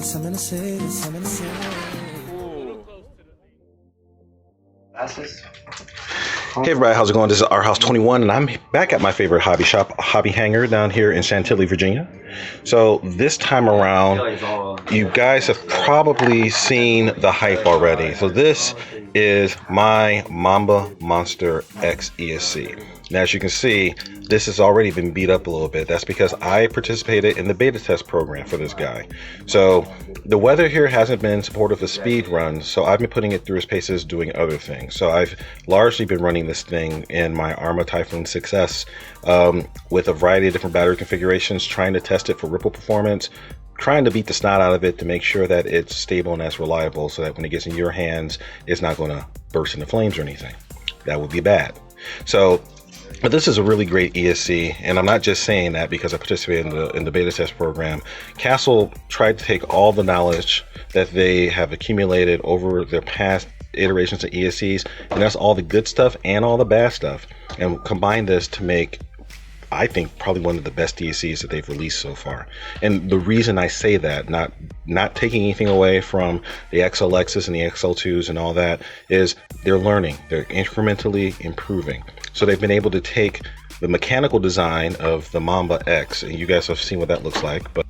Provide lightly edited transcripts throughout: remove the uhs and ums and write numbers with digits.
something to say, something to say. Hey everybody, how's it going? This is Our House 21 and I'm back at my favorite hobby shop, Hobby Hanger, down here in Chantilly, Virginia. So this time around, you guys have probably seen the hype already. So this is my Mamba Monster X ESC. And as you can see, this has already been beat up a little bit. That's because I participated in the beta test program for this guy. So the weather here hasn't been supportive of speed runs, so I've been putting it through its paces doing other things. So I've largely been running this thing in my Arma Typhoon 6S with a variety of different battery configurations, trying to test it for ripple performance, trying to beat the snot out of it to make sure that it's stable and as reliable so that when it gets in your hands, it's not going to burst into flames or anything. That would be bad. So, but this is a really great ESC, and I'm not just saying that because I participated in the beta test program. Castle tried to take all the knowledge that they have accumulated over their past iterations of ESCs, and that's all the good stuff and all the bad stuff, and combine this to make, I think, probably one of the best ESCs that they've released so far. And the reason I say that, not taking anything away from the XLXs and the XL2s and all that, is they're learning, they're incrementally improving. So they've been able to take the mechanical design of the Mamba X, and you guys have seen what that looks like, but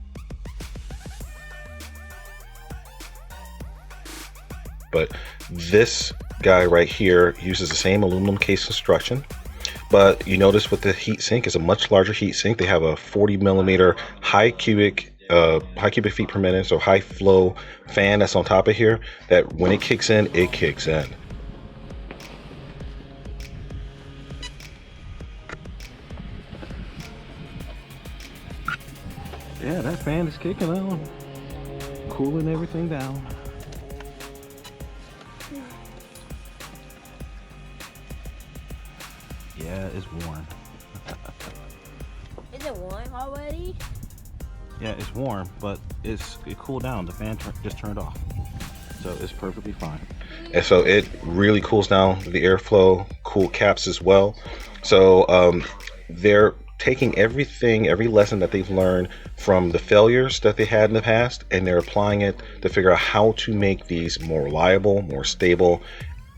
this guy right here uses the same aluminum case construction. But you notice with the heat sink is a much larger heat sink. They have a 40 millimeter high cubic feet per minute, so high flow fan that's on top of here, that when it kicks in, it kicks in. Yeah, that fan is kicking on, cooling everything down. Yeah, it's warm. Is it warm already? Yeah, it's warm, but it cooled down. The fan just turned off, so it's perfectly fine. And so it really cools down the airflow, cool caps as well. So they're taking every lesson that they've learned from the failures that they had in the past, and they're applying it to figure out how to make these more reliable, more stable,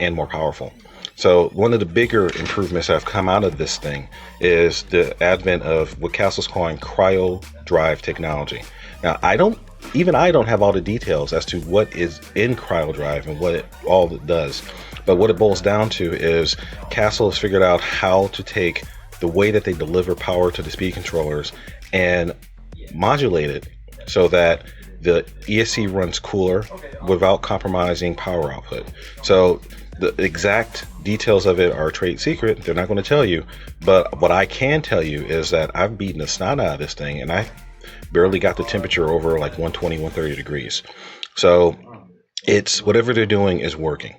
and more powerful. So one of the bigger improvements that have come out of this thing is the advent of what Castle's calling CryoDrive technology. Now, I don't have all the details as to what is in CryoDrive and what all it does, but what it boils down to is Castle has figured out how to take the way that they deliver power to the speed controllers and modulate it so that the ESC runs cooler without compromising power output. So the exact details of it are trade secret. They're not going to tell you, but what I can tell you is that I've beaten the snot out of this thing, and I barely got the temperature over like 120, 130 degrees. So it's whatever they're doing is working.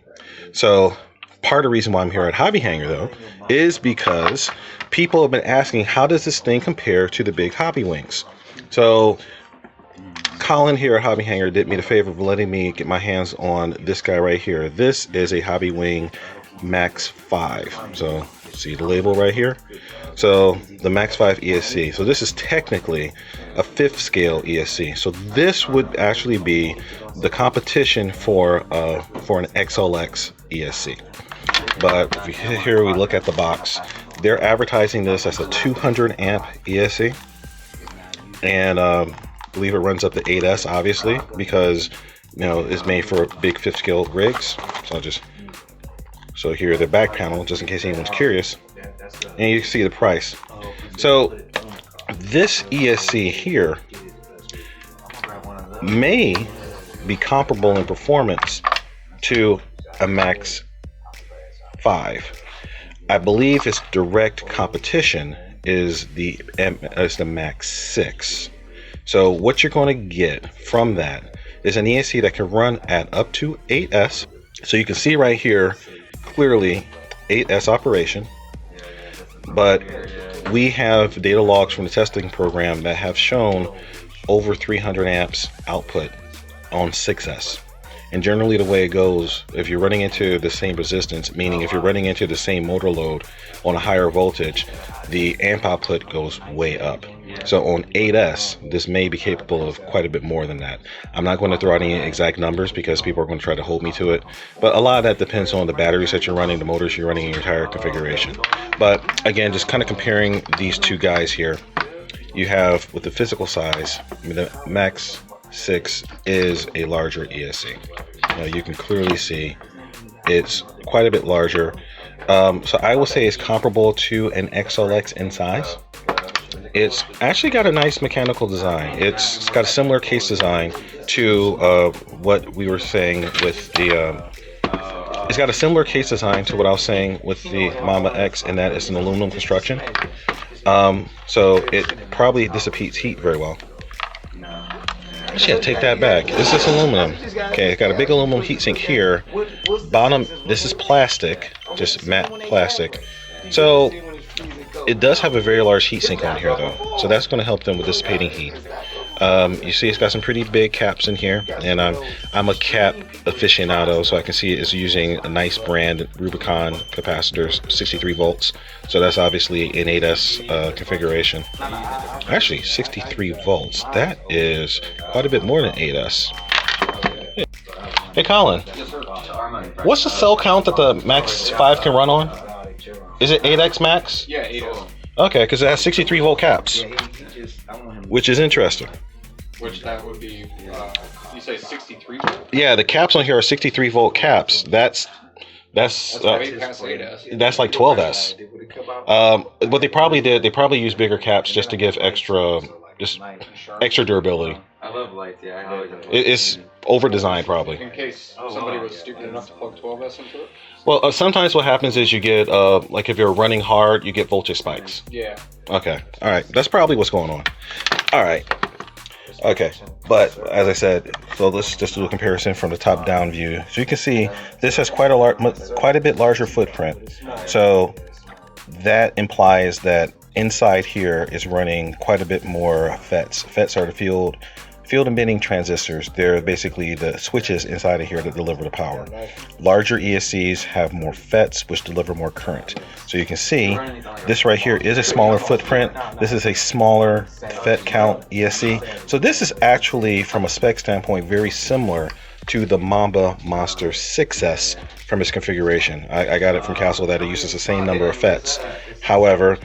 So part of the reason why I'm here at Hobby Hanger, though, is because people have been asking, how does this thing compare to the big Hobbywings? So Colin here at Hobby Hanger did me the favor of letting me get my hands on this guy right here. This is a Hobbywing Max 5. So see the label right here? So the Max 5 ESC. So this is technically a 5th scale ESC. So this would actually be the competition for an XLX ESC. But if here we look at the box, they're advertising this as a 200 amp ESC, and I believe it runs up to 8S, obviously, because it's made for big 5th scale rigs. So here the back panel, just in case anyone's curious, and you can see the price. So this ESC here may be comparable in performance to a Max 5. I believe its direct competition is the Max 6. So what you're going to get from that is an ESC that can run at up to 8S. So you can see right here clearly 8S operation, but we have data logs from the testing program that have shown over 300 amps output on 6S. And generally the way it goes, if you're running into the same resistance, meaning if you're running into the same motor load on a higher voltage, the amp output goes way up. So on 8S, this may be capable of quite a bit more than that. I'm not going to throw out any exact numbers because people are going to try to hold me to it. But a lot of that depends on the batteries that you're running, the motors you're running, in your tire configuration. But again, just kind of comparing these two guys here, you have with the physical size, the Max 6 is a larger ESC. You can clearly see it's quite a bit larger. So I will say it's comparable to an XLX in size. It's actually got a nice mechanical design. It's got a similar case design to what we were saying with the it's got a similar case design to what I was saying with the Mamba X, and that is an aluminum construction. So it probably dissipates heat very well. Actually, take that back. This is aluminum. Okay, it's got a big aluminum heatsink here. Bottom, this is plastic, just matte plastic. So it does have a very large heatsink on here, though. So that's going to help them with dissipating heat. You see, it's got some pretty big caps in here, and I'm a cap aficionado, so I can see it's using a nice brand Rubicon capacitors, 63 volts. So that's obviously an 8S configuration. Actually, 63 volts. That is quite a bit more than 8S. Hey, Colin, what's the cell count that the Max 5 can run on? Is it 8X Max? Yeah, 8X. Okay, because it has 63 volt caps, which is interesting. Which that would be, you say 63 volt? Yeah, the caps on here are 63 volt caps. That's way past 8S. That's like 12S. What they probably did, they probably used bigger caps just to give extra durability. I love lights, yeah. I know It's over designed probably. In case somebody was stupid enough to plug 12S into it? Well, sometimes what happens is you get, like if you're running hard, you get voltage spikes. Yeah. Okay, all right. That's probably what's going on. All right. Okay, but as I said, so let's just do a comparison from the top-down view. So you can see this has quite a bit larger footprint. So that implies that inside here is running quite a bit more FETs. FETs are the field emitting transistors. They're basically the switches inside of here that deliver the power. Larger ESCs have more FETs, which deliver more current. So you can see this right here is a smaller footprint. This is a smaller FET count ESC. So this is actually, from a spec standpoint, very similar to the Mamba Monster 6S from its configuration. I got it from Castle that it uses the same number of FETs. However,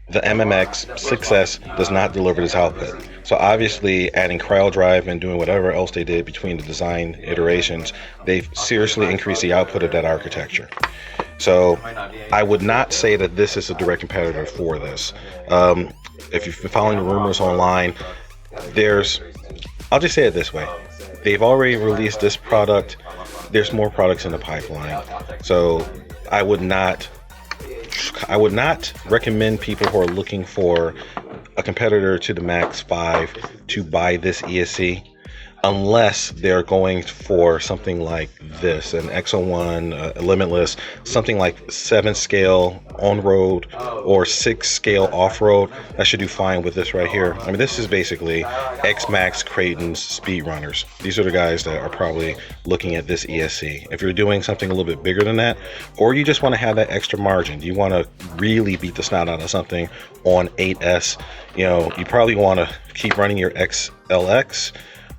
the MMX 6S does not deliver this output. So obviously adding CryoDrive and doing whatever else they did between the design iterations, they've seriously increased the output of that architecture. So I would not say that this is a direct competitor for this. If you've been following the rumors online, I'll just say it this way. They've already released this product. There's more products in the pipeline. So I would not recommend people who are looking for a competitor to the Max 5 to buy this ESC unless they're going for something like this, an X01, Limitless, something like 7 scale on-road or 6 scale off-road. That should do fine with this right here. I mean, this is basically X-Max Creighton's speedrunners. These are the guys that are probably looking at this ESC. If you're doing something a little bit bigger than that, or you just want to have that extra margin, you want to really beat the snot out of something on 8S, you probably want to keep running your XLX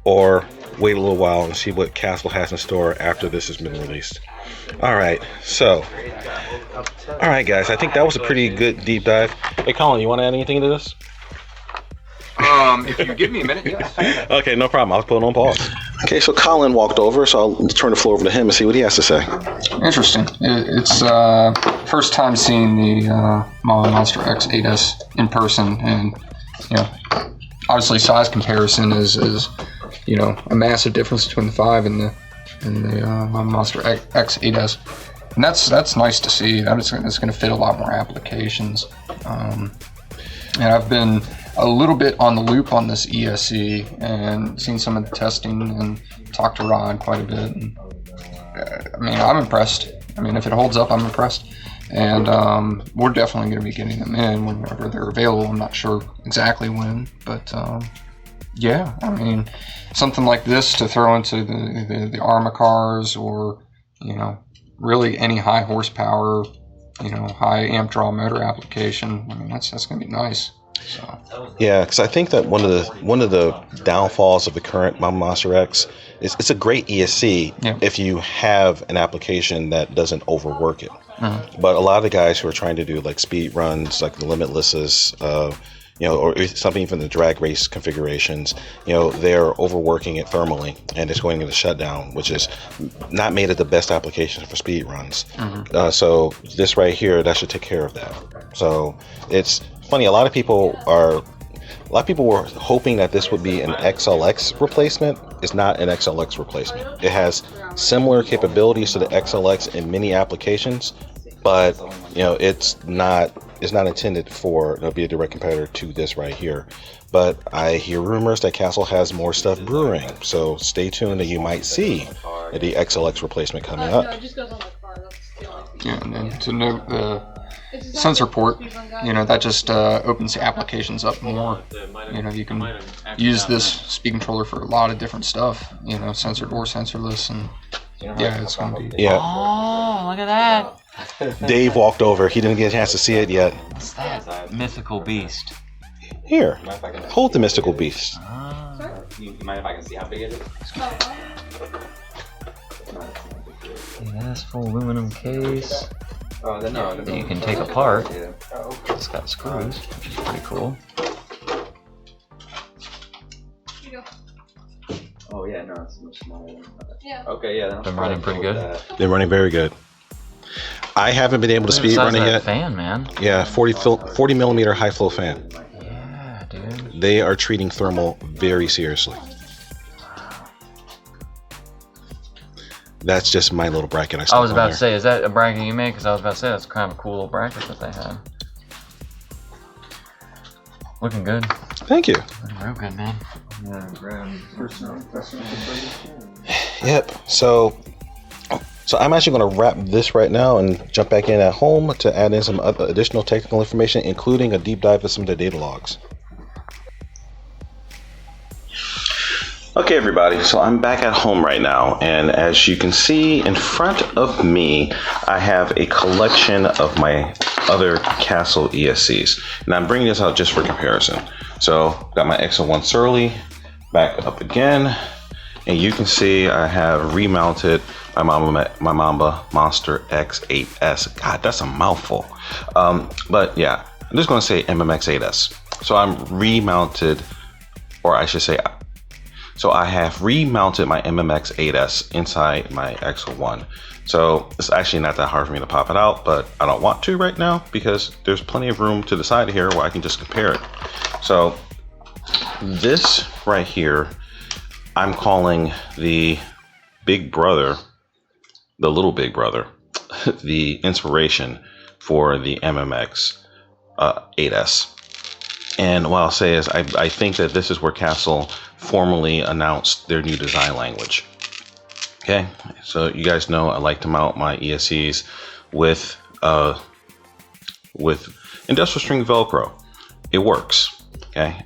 or wait a little while and see what Castle has in store after this has been released. All right, guys, I think that was a pretty good deep dive. Hey, Colin, you want to add anything to this? If you give me a minute, yes. Okay, no problem. I'll put it on pause. Okay, so Colin walked over, so I'll turn the floor over to him and see what he has to say. Interesting. It's first time seeing the Mamba Monster X 8S in person, and obviously size comparison is a massive difference between the 5 and the Mamba Monster X 8S, and that's nice to see. It's going to fit a lot more applications. And I've been a little bit on the loop on this ESC and seen some of the testing and talked to Rod quite a bit. And, I'm impressed. If it holds up, I'm impressed. And we're definitely going to be getting them in whenever they're available. I'm not sure exactly when, but something like this to throw into the ARMA cars, or really any high horsepower, high amp draw motor application. That's going to be nice. So. Yeah, because I think that one of the downfalls of the current Mamba Monster X is it's a great ESC if you have an application that doesn't overwork it. But a lot of the guys who are trying to do like speed runs, like the Limitlesses, or something from the drag race configurations, they're overworking it thermally and it's going into shutdown, which is not made it the best application for speed runs. So this right here, that should take care of that. So it's funny. A lot of people were hoping that this would be an XLX replacement. It's not an XLX replacement. It has similar capabilities to the XLX in many applications, but it's not intended for to be a direct competitor to this right here. But I hear rumors that Castle has more stuff brewing, so stay tuned, and you might see the XLX replacement coming up. Yeah, and then to note the sensor port, that just opens the applications up more. You can use this speed controller for a lot of different stuff, sensored or sensorless, and yeah, it's going to be... Yeah. Oh, look at that. Dave walked over. He didn't get a chance to see it yet. What's that? Mythical beast. Here, hold the mystical beast. You mind if I can see how big it is? Yes, full aluminum case. Oh, no. That you can take apart. It's got screws, which is pretty cool. Oh yeah, no, it's much smaller than that. Yeah. Okay, yeah. Been running pretty good. They're running very good. I haven't been able to speed run it yet. Fan, man. Yeah, 40 millimeter high flow fan. Yeah, dude. They are treating thermal very seriously. That's just my little bracket. I was about to say, is that a bracket you made? Because I was about to say that's kind of a cool little bracket that they had. Looking good. Thank you. Looking real good, man. Yep. So I'm actually going to wrap this right now and jump back in at home to add in some other additional technical information, including a deep dive of some of the data logs. Okay, everybody, so I'm back at home right now, and as you can see in front of me, I have a collection of my other Castle ESCs. And I'm bringing this out just for comparison. So, got my XL1 Surly back up again, and you can see I have remounted my Mamba Monster X 8S. God, that's a mouthful. But yeah, I'm just going to say MMX 8S. So I'm remounted, or I should say, so I have remounted my MMX 8S inside my XL1. So it's actually not that hard for me to pop it out, but I don't want to right now because there's plenty of room to the side here where I can just compare it. So this right here, I'm calling the big brother, the little big brother, the inspiration for the MMX 8S. And what I'll say is I think that this is where Castle formally announced their new design language. Okay, so you guys know I like to mount my ESCs with industrial string Velcro. It works. Okay,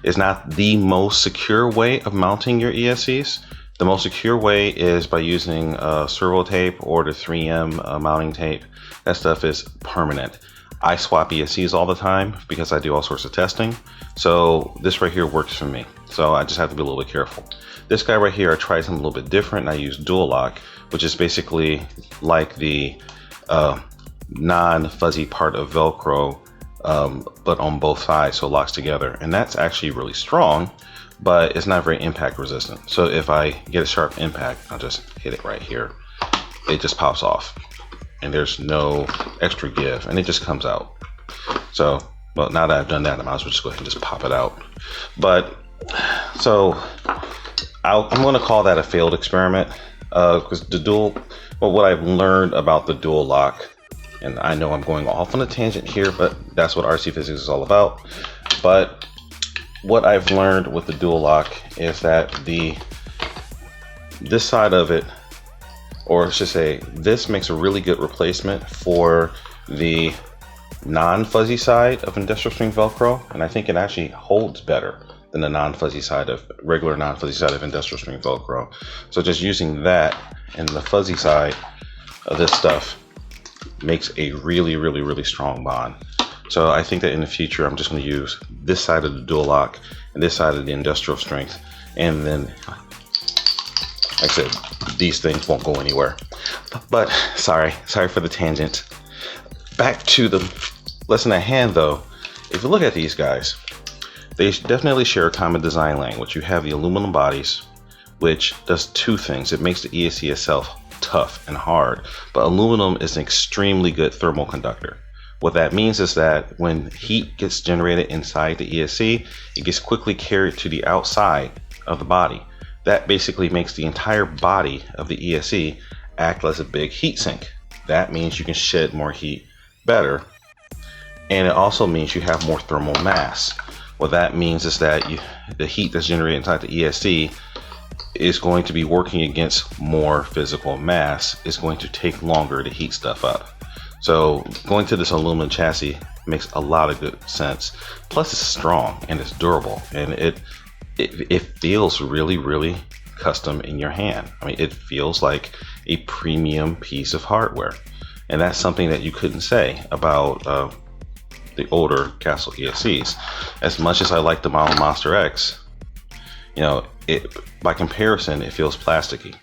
it's not the most secure way of mounting your ESCs. The most secure way is by using servo tape or the 3M mounting tape. That stuff is permanent. I swap ESCs all the time because I do all sorts of testing. So this right here works for me. So I just have to be a little bit careful. This guy right here, I tried something a little bit different. I use dual lock, which is basically like the non-fuzzy part of Velcro, but on both sides, so it locks together. And that's actually really strong, but it's not very impact resistant. So if I get a sharp impact, I'll just hit it right here. It just pops off. And there's no extra give, and it just comes out. So, well, now that I've done that, I might as well just go ahead and just pop it out. But, so, I'm going to call that a failed experiment, because the dual, well, what I've learned about the dual lock, and I know I'm going off on a tangent here, but that's what RC physics is all about. But what I've learned with the dual lock is that this side of it, or I should say, this makes a really good replacement for the non-fuzzy side of industrial string Velcro, and I think it actually holds better than the non-fuzzy side of regular non-fuzzy side of industrial string Velcro. So just using that and the fuzzy side of this stuff makes a really, really, really strong bond. So I think that in the future, I'm just going to use this side of the dual lock and this side of the industrial strength. And then, like I said, these things won't go anywhere. But sorry for the tangent. Back to the lesson at hand though. If you look at these guys, they definitely share a common design language. You have the aluminum bodies, which does two things. It makes the ESC itself tough and hard, but aluminum is an extremely good thermal conductor. What that means is that when heat gets generated inside the ESC, it gets quickly carried to the outside of the body. That basically makes the entire body of the ESC act as a big heat sink. That means you can shed more heat better, and it also means you have more thermal mass. What that means is that the heat that's generated inside the ESC is going to be working against more physical mass. It's going to take longer to heat stuff up. So going to this aluminum chassis makes a lot of good sense. Plus it's strong and it's durable, and it feels really, really custom in your hand. I mean, it feels like a premium piece of hardware. And that's something that you couldn't say about the older Castle ESCs. As much as I like the Mamba Monster X, you know, by comparison, it feels plasticky.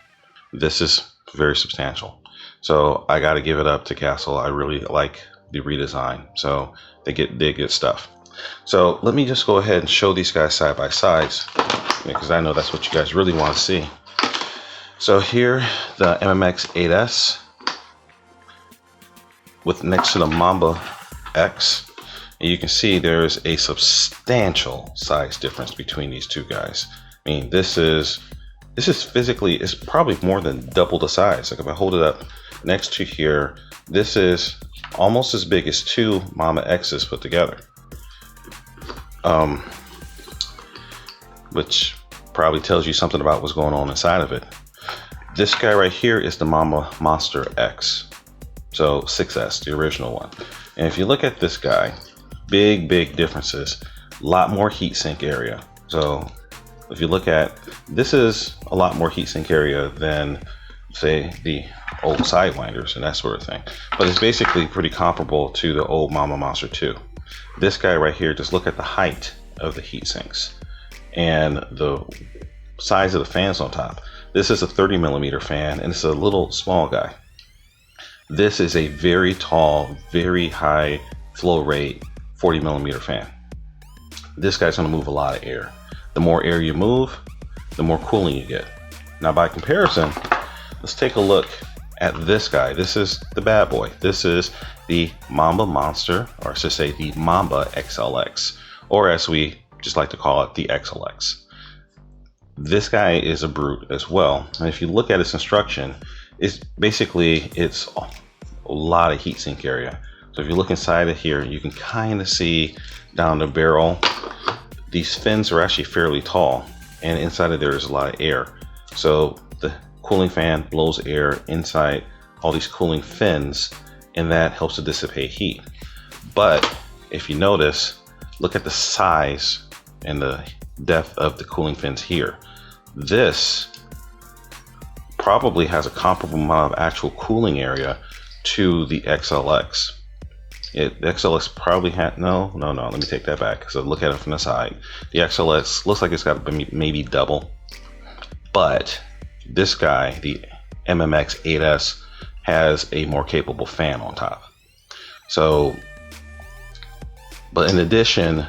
This is very substantial. So I got to give it up to Castle. I really like the redesign. So they did good stuff. So let me just go ahead and show these guys side by sides, because I know that's what you guys really want to see. So here, the MMX 8S with next to the Mamba X, and you can see there's a substantial size difference between these two guys. I mean, this is physically, it's probably more than double the size. Like if I hold it up next to here, this is almost as big as two Mamba X's put together. Which probably tells you something about what's going on inside of it. This guy right here is the Mamba Monster X. So 6S, the original one. And if you look at this guy, big differences. A lot more heatsink area. So if you look at, this is a lot more heatsink area than, say, the old Sidewinders and that sort of thing. But it's basically pretty comparable to the old Mamba Monster 2. This guy right here, just look at the height of the heat sinks and the size of the fans on top. This is a 30mm fan, and it's a little small guy. This is a very tall, very high flow rate 40mm fan. This guy's going to move a lot of air. The more air you move, the more cooling you get. Now by comparison, let's take a look at this guy. This is the bad boy. This is the Mamba Monster, or I should say the Mamba XLX, or as we just like to call it, the XLX. This guy is a brute as well. And if you look at its construction, it's a lot of heatsink area. So if you look inside of here, you can kind of see down the barrel. These fins are actually fairly tall, and inside of there is a lot of air. So the cooling fan blows air inside all these cooling fins, and that helps to dissipate heat. But if you notice, look at the size and the depth of the cooling fins here. This probably has a comparable amount of actual cooling area to the XLX. The XLX probably had, no, let me take that back, because I look at it from the side. The XLX looks like it's got maybe double, but this guy, the MMX 8S, has a more capable fan on top. So, but in addition,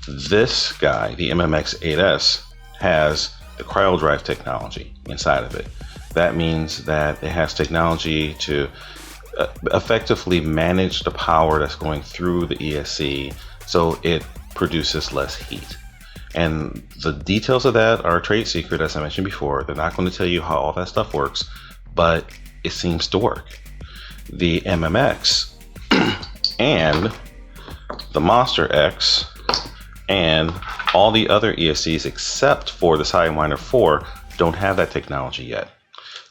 this guy, the MMX 8S, has the CryoDrive technology inside of it. That means that it has technology to effectively manage the power that's going through the ESC so it produces less heat. And the details of that are a trade secret, as I mentioned before. They're not going to tell you how all that stuff works, but it seems to work. The MMX and the Monster X and all the other ESCs except for the Sidewinder 4 don't have that technology yet.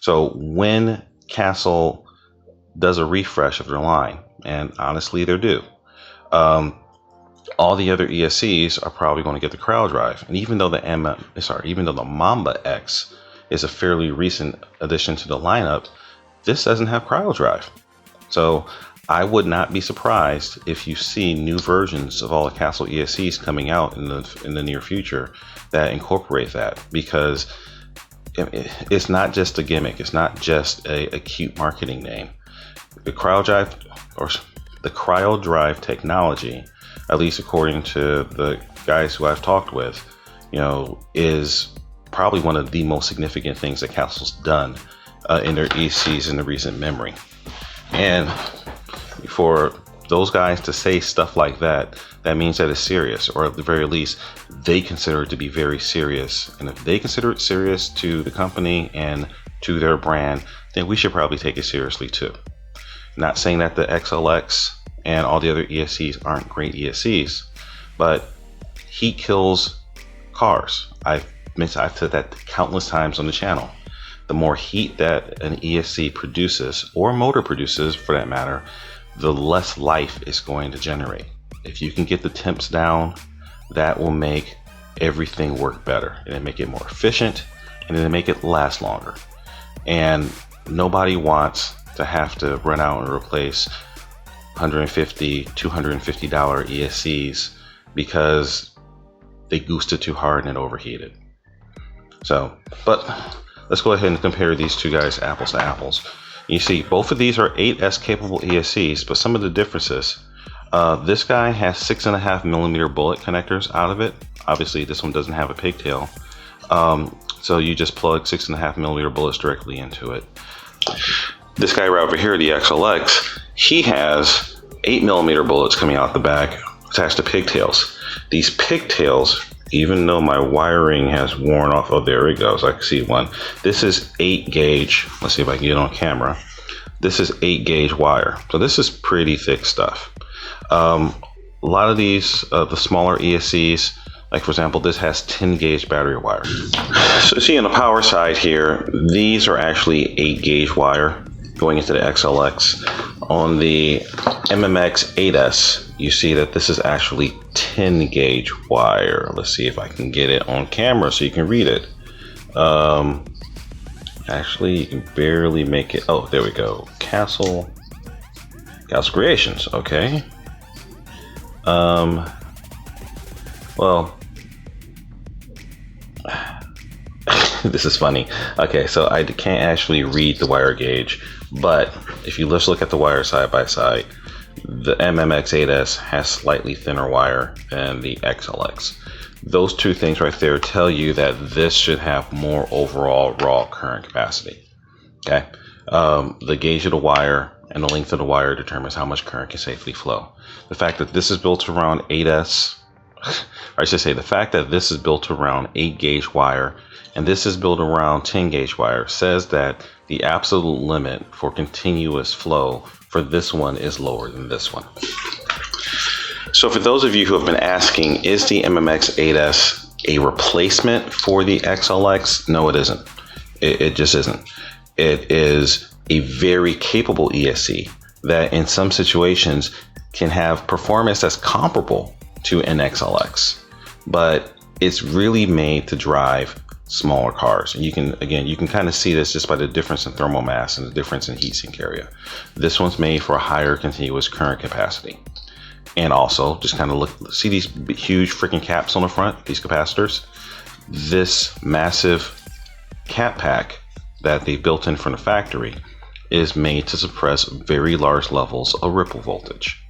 So when Castle does a refresh of their line, and honestly they're due, all the other ESCs are probably going to get the CryoDrive. And even though the Mamba X is a fairly recent addition to the lineup, this doesn't have CryoDrive. So I would not be surprised if you see new versions of all the Castle ESCs coming out in the near future that incorporate that, because it's not just a gimmick. It's not just a cute marketing name. The CryoDrive technology, at least according to the guys who I've talked with, is probably one of the most significant things that Castle's done in their ESCs in the recent memory. And for those guys to say stuff like that, that means that it's serious, or at the very least, they consider it to be very serious. And if they consider it serious to the company and to their brand, then we should probably take it seriously too. Not saying that the XLX and all the other ESCs aren't great ESCs, but heat kills cars. I've said that countless times on the channel. The more heat that an ESC produces, or motor produces for that matter, the less life it's going to generate. If you can get the temps down, that will make everything work better, and it make it more efficient, and it'll make it last longer. And nobody wants to have to run out and replace $150, $250 ESCs because they goosed it too hard and it overheated. So, but let's go ahead and compare these two guys apples to apples. You see, both of these are 8S capable ESCs, but some of the differences. This guy has 6.5mm bullet connectors out of it. Obviously, this one doesn't have a pigtail. So you just plug 6.5mm bullets directly into it. This guy right over here, the XLX, he has 8mm bullets coming out the back attached to pigtails. These pigtails, even though my wiring has worn off, oh, there it goes, I can see one. This is 8 gauge. Let's see if I can get it on camera. This is 8 gauge wire. So this is pretty thick stuff. A lot of these, the smaller ESCs, like for example, this has 10 gauge battery wire. So see on the power side here, these are actually 8 gauge wire going into the XLX. On the MMX 8S, you see that this is actually 10 gauge wire. Let's see if I can get it on camera so you can read it. Actually, you can barely make it. Oh, there we go. Castle Creations. Okay. Well, this is funny. Okay, so I can't actually read the wire gauge, but if you just look at the wire side by side, the MMX 8S has slightly thinner wire than the XLX. Those two things right there tell you that this should have more overall raw current capacity. Okay, the gauge of the wire and the length of the wire determines how much current can safely flow. The fact that this is built around 8S, or I should say the fact that this is built around 8 gauge wire and this is built around 10 gauge wire says that the absolute limit for continuous flow for this one is lower than this one. So for those of you who have been asking, is the MMX 8S a replacement for the XLX? No, it isn't. It just isn't. It is a very capable ESC that in some situations can have performance that's comparable to an XLX, but it's really made to drive smaller cars. And you can kind of see this just by the difference in thermal mass and the difference in heat sink area. This one's made for a higher continuous current capacity. And also just kind of look, see these huge freaking caps on the front, these capacitors? This massive cap pack that they built in from the factory is made to suppress very large levels of ripple voltage.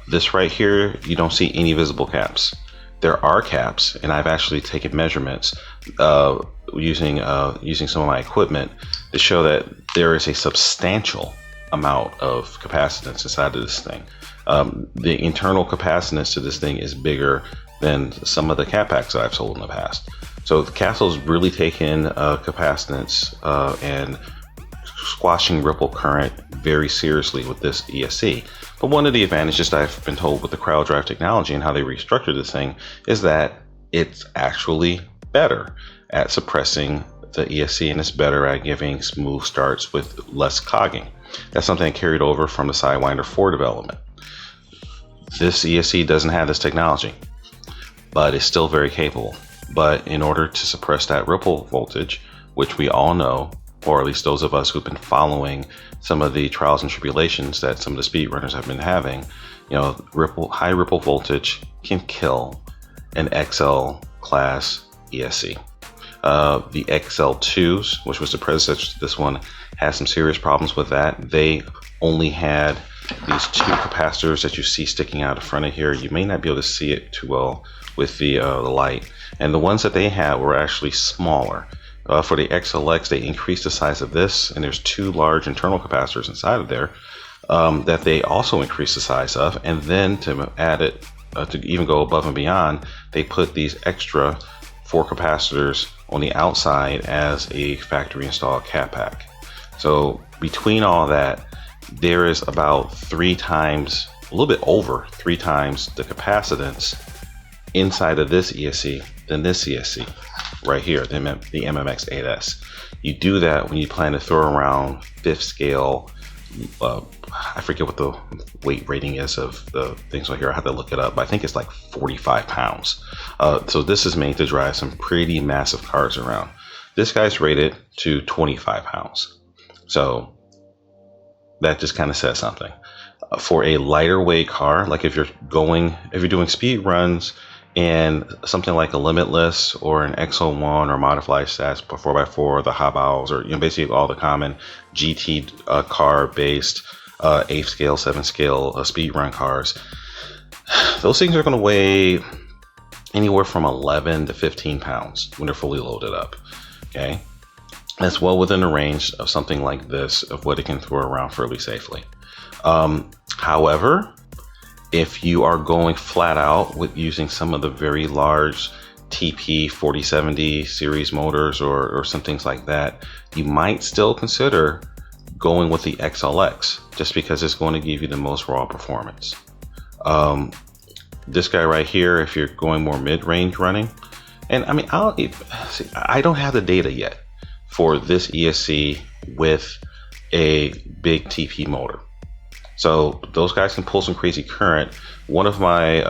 This right here, you don't see any visible caps. There are caps, and I've actually taken measurements using some of my equipment to show that there is a substantial amount of capacitance inside of this thing. The internal capacitance to this thing is bigger than some of the cap packs that I've sold in the past. So Castle's really taken capacitance and squashing ripple current very seriously with this ESC. But one of the advantages that I've been told with the CryoDrive technology and how they restructured this thing is that it's actually better at suppressing the ESC, and it's better at giving smooth starts with less cogging. That's something that carried over from the Sidewinder 4 development. This ESC doesn't have this technology, but it's still very capable. But in order to suppress that ripple voltage, which we all know or at least those of us who've been following some of the trials and tribulations that some of the speedrunners have been having, you know, high ripple voltage can kill an XL class ESC. The XL2s, which was the predecessor to this one, had some serious problems with that. They only had these 2 capacitors that you see sticking out in front of here. You may not be able to see it too well with the light. And the ones that they had were actually smaller. For the XLX, they increased the size of this, and there's 2 large internal capacitors inside of there that they also increased the size of. And then to add it, to even go above and beyond, they put these extra 4 capacitors on the outside as a factory installed cat pack. So between all that, there is about 3 times, a little bit over 3 times the capacitance inside of this ESC than this ESC right here, the MMX 8S. You do that when you plan to throw around 5th scale, I forget what the weight rating is of the things right here. I have to look it up, but I think it's like 45 pounds. So this is made to drive some pretty massive cars around. This guy's rated to 25 pounds. So that just kind of says something. For a lighter weight car, like if you're doing speed runs and something like a Limitless or an XO1 or Modified Stats 4x4, the Hobbows, or basically all the common GT car based 8th scale, 7th scale speed run cars, those things are going to weigh anywhere from 11 to 15 pounds when they're fully loaded up. Okay, that's well within the range of something like this of what it can throw around fairly safely. However, if you are going flat out with using some of the very large TP 4070 series motors or some things like that, you might still consider going with the XLX just because it's going to give you the most raw performance. This guy right here, if you're going more mid-range running, and I mean, I don't have the data yet for this ESC with a big TP motor. So those guys can pull some crazy current. One of my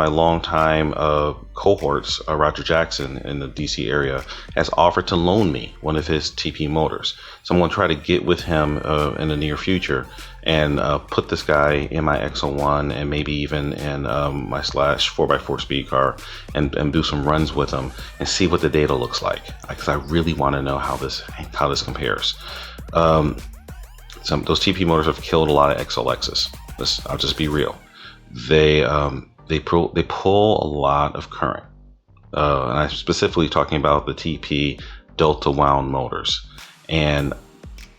longtime cohorts, Roger Jackson in the DC area, has offered to loan me one of his TP motors. So I'm going to try to get with him in the near future and put this guy in my XO1 and maybe even in my Slash 4x4 speed car and do some runs with him and see what the data looks like, because I really want to know how this compares. Those TP motors have killed a lot of XLXs. I'll just be real. They pull a lot of current. And I'm specifically talking about the TP delta wound motors. And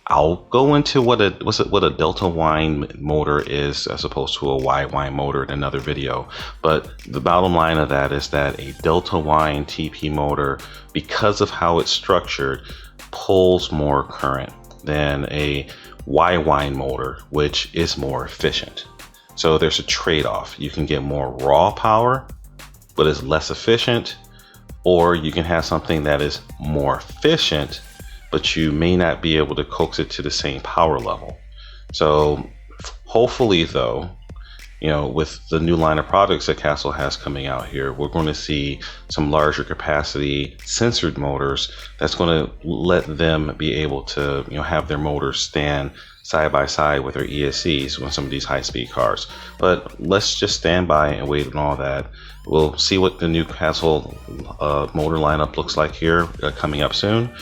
I'll go into what a delta wind motor is as opposed to a Y wind motor in another video. But the bottom line of that is that a delta wind TP motor, because of how it's structured, pulls more current than a Y wind motor, which is more efficient. So there's a trade-off. You can get more raw power, but it's less efficient, or you can have something that is more efficient, but you may not be able to coax it to the same power level. So hopefully though, with the new line of products that Castle has coming out here, we're going to see some larger capacity censored motors that's going to let them be able to, have their motors stand side by side with their ESCs on some of these high speed cars. But let's just stand by and wait on all that. We'll see what the new Castle motor lineup looks like here coming up soon.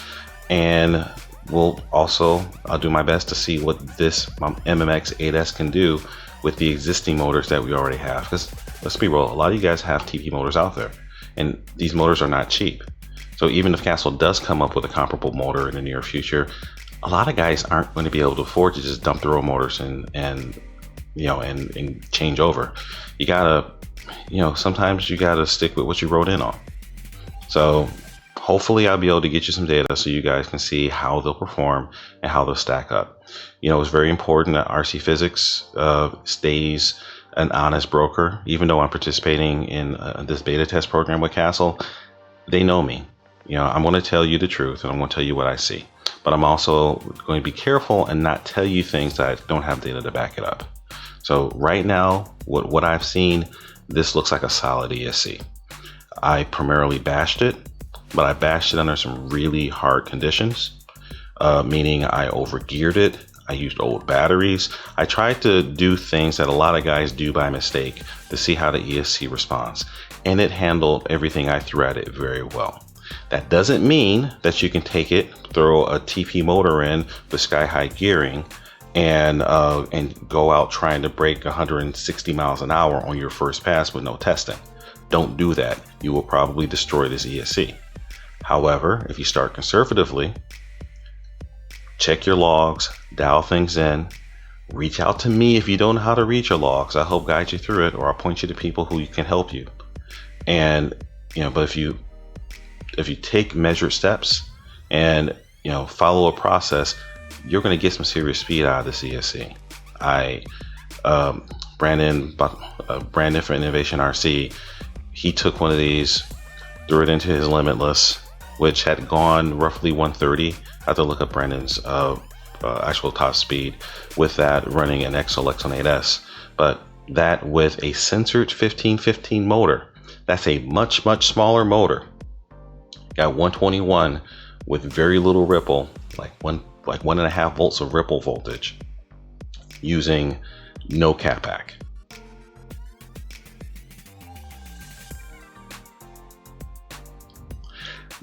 And I'll do my best to see what this MMX 8S can do with the existing motors that we already have. Because let's be real, a lot of you guys have TP motors out there, and these motors are not cheap. So even if Castle does come up with a comparable motor in the near future, a lot of guys aren't going to be able to afford to just dump their own motors and change over. You gotta, sometimes you gotta stick with what you wrote in on. So hopefully I'll be able to get you some data so you guys can see how they'll perform and how they'll stack up. It's very important that RC Physics stays an honest broker. Even though I'm participating in this beta test program with Castle, they know me. I'm going to tell you the truth, and I'm going to tell you what I see. But I'm also going to be careful and not tell you things that don't have data to back it up. So right now, what I've seen, this looks like a solid ESC. I primarily bashed it, but I bashed it under some really hard conditions. meaning I overgeared it. I used old batteries. I tried to do things that a lot of guys do by mistake to see how the ESC responds, and it handled everything I threw at it very well. That doesn't mean that you can take it, throw a TP motor in with sky high gearing, and go out trying to break 160 miles an hour on your first pass with no testing. Don't do that. You will probably destroy this ESC. However, if you start conservatively, check your logs, dial things in, reach out to me if you don't know how to read your logs. I'll help guide you through it, or I'll point you to people who can help you. And but if you take measured steps and follow a process, you're going to get some serious speed out of this ESC. Brandon for Innovation RC, he took one of these, threw it into his Limitless, which had gone roughly 130. I have to look up Brandon's actual top speed with that running an XLX on 8S, but that with a censored 1515 motor. That's a much smaller motor. Got 121 with very little ripple, like 1.5 volts of ripple voltage, using no cat pack.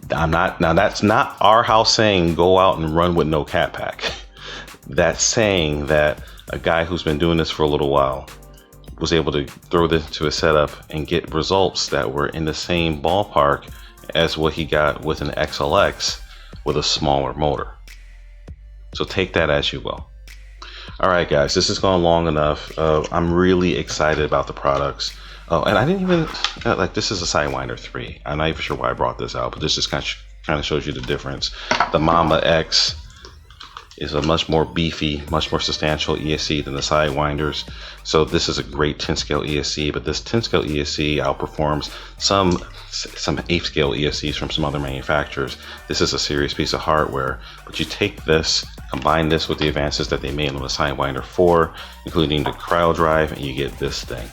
That's not our house saying go out and run with no cat pack. That's saying that a guy who's been doing this for a little while was able to throw this to a setup and get results that were in the same ballpark as what he got with an XLX with a smaller motor. So take that as you will. All right, guys, this has gone long enough. I'm really excited about the products. Oh, and I didn't even this is a Sidewinder 3. I'm not even sure why I brought this out, but this just kind of shows you the difference. The Mamba X is a much more beefy, much more substantial ESC than the Sidewinders. So this is a great 10 scale ESC, but this 10 scale ESC outperforms some 8 scale ESCs from some other manufacturers. This is a serious piece of hardware, but you take this, combine this with the advances that they made on the Sidewinder 4, including the CryoDrive, and you get this thing.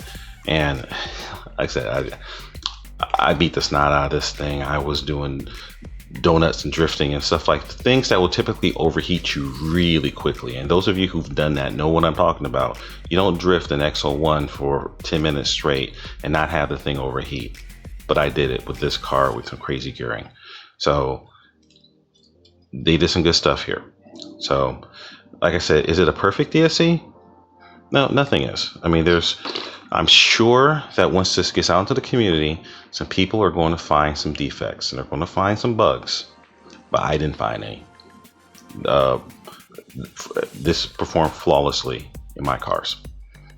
And like I said, I beat the snot out of this thing. I was doing donuts and drifting and stuff, like things that will typically overheat you really quickly. And those of you who've done that know what I'm talking about. You don't drift an XO1 for 10 minutes straight and not have the thing overheat. But I did it with this car with some crazy gearing. So they did some good stuff here. So like I said, is it a perfect ESC? No, nothing is. I mean, I'm sure that once this gets out into the community, some people are going to find some defects and they're going to find some bugs, but I didn't find any. This performed flawlessly in my cars,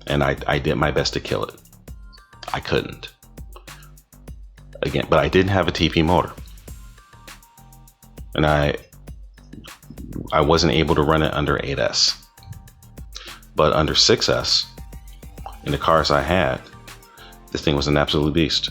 and I did my best to kill it. I couldn't. Again, but I didn't have a TP motor, and I wasn't able to run it under 8S, but under 6S. In the cars I had, this thing was an absolute beast.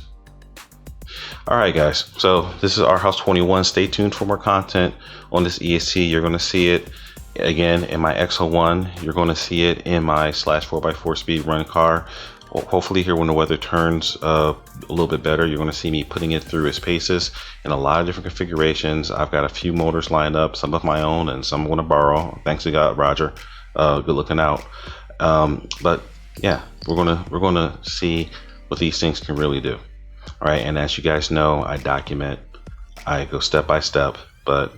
All right, guys, so this is our House 21. Stay tuned for more content on this ESC. You're going to see it again in my XO1. You're going to see it in my /4x4 speed run car. Hopefully here when the weather turns a little bit better, you're going to see me putting it through its paces in a lot of different configurations. I've got a few motors lined up, some of my own and some I'm going to borrow. Thanks to God, Roger. Good looking out. But yeah, we're gonna see what these things can really do. All right, and as you guys know, I document, I go step by step, but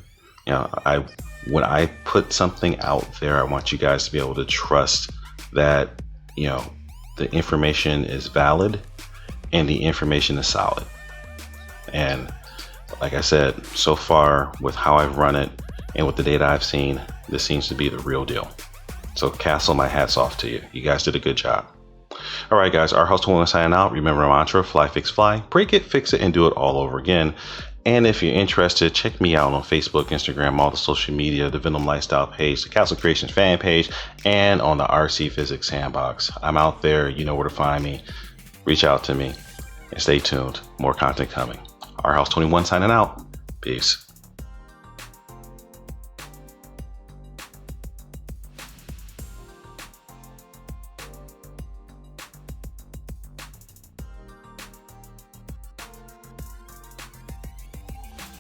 when I put something out there, I want you guys to be able to trust that the information is valid and the information is solid. And like I said, so far with how I've run it and with the data I've seen, this seems to be the real deal. So Castle, my hat's off to you. You guys did a good job. All right, guys, our House 21 signing out. Remember our mantra, fly, fix, fly, break it, fix it, and do it all over again. And if you're interested, check me out on Facebook, Instagram, all the social media, the Venom Lifestyle page, the Castle Creations fan page, and on the RC Physics Sandbox. I'm out there. You know where to find me. Reach out to me and stay tuned. More content coming. Our House 21 signing out. Peace.